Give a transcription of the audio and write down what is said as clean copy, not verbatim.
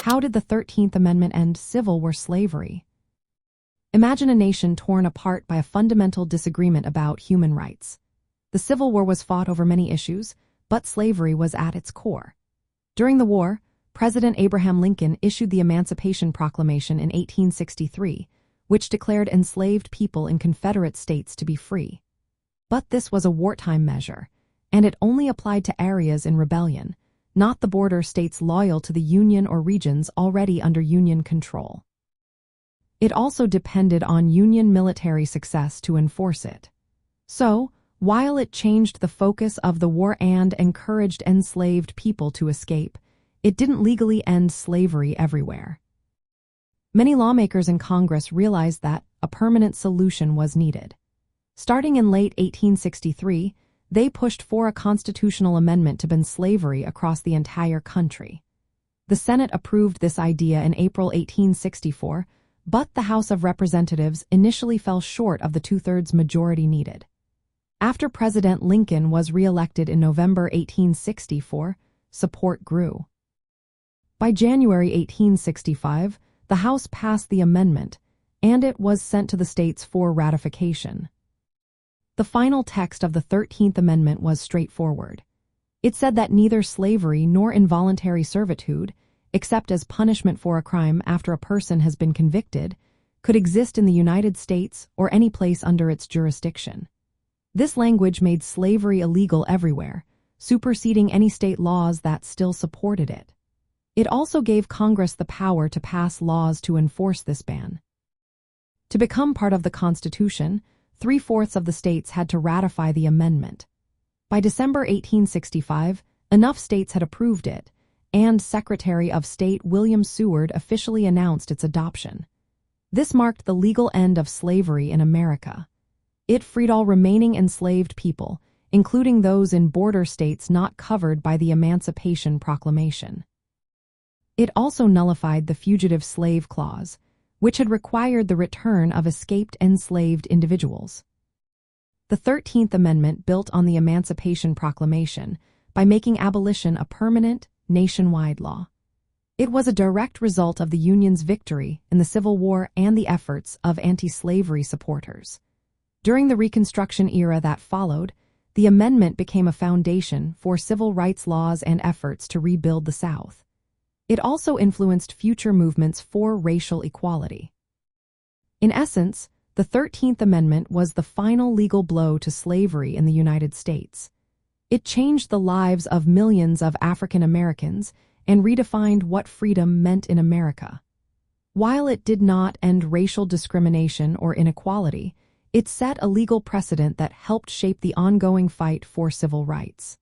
How did the 13th Amendment end Civil War slavery? Imagine a nation torn apart by a fundamental disagreement about human rights. The Civil War was fought over many issues, but slavery was at its core. During the war, President Abraham Lincoln issued the Emancipation Proclamation in 1863, which declared enslaved people in Confederate states to be free. But this was a wartime measure, and it only applied to areas in rebellion, not the border states loyal to the Union or regions already under Union control. It also depended on Union military success to enforce it. So, while it changed the focus of the war and encouraged enslaved people to escape, it didn't legally end slavery everywhere. Many lawmakers in Congress realized that a permanent solution was needed. Starting in late 1863, they pushed for a constitutional amendment to ban slavery across the entire country. The Senate approved this idea in April 1864, but the House of Representatives initially fell short of the two-thirds majority needed. After President Lincoln was re-elected in November 1864, support grew. By January 1865, the House passed the amendment, and it was sent to the states for ratification. The final text of the 13th Amendment was straightforward. It said that neither slavery nor involuntary servitude, except as punishment for a crime after a person has been convicted, could exist in the United States or any place under its jurisdiction. This language made slavery illegal everywhere, superseding any state laws that still supported it. It also gave Congress the power to pass laws to enforce this ban. To become part of the Constitution, 3/4 of the states had to ratify the amendment. By December 1865, enough states had approved it, and Secretary of State William Seward officially announced its adoption. This marked the legal end of slavery in America. It freed all remaining enslaved people, including those in border states not covered by the Emancipation Proclamation. It also nullified the Fugitive Slave Clause, which had required the return of escaped enslaved individuals. The 13th Amendment built on the Emancipation Proclamation by making abolition a permanent, nationwide law. It was a direct result of the Union's victory in the Civil War and the efforts of anti-slavery supporters. During the Reconstruction era that followed, the amendment became a foundation for civil rights laws and efforts to rebuild the South. It also influenced future movements for racial equality. In essence, the 13th Amendment was the final legal blow to slavery in the United States. It changed the lives of millions of African Americans and redefined what freedom meant in America. While it did not end racial discrimination or inequality, it set a legal precedent that helped shape the ongoing fight for civil rights.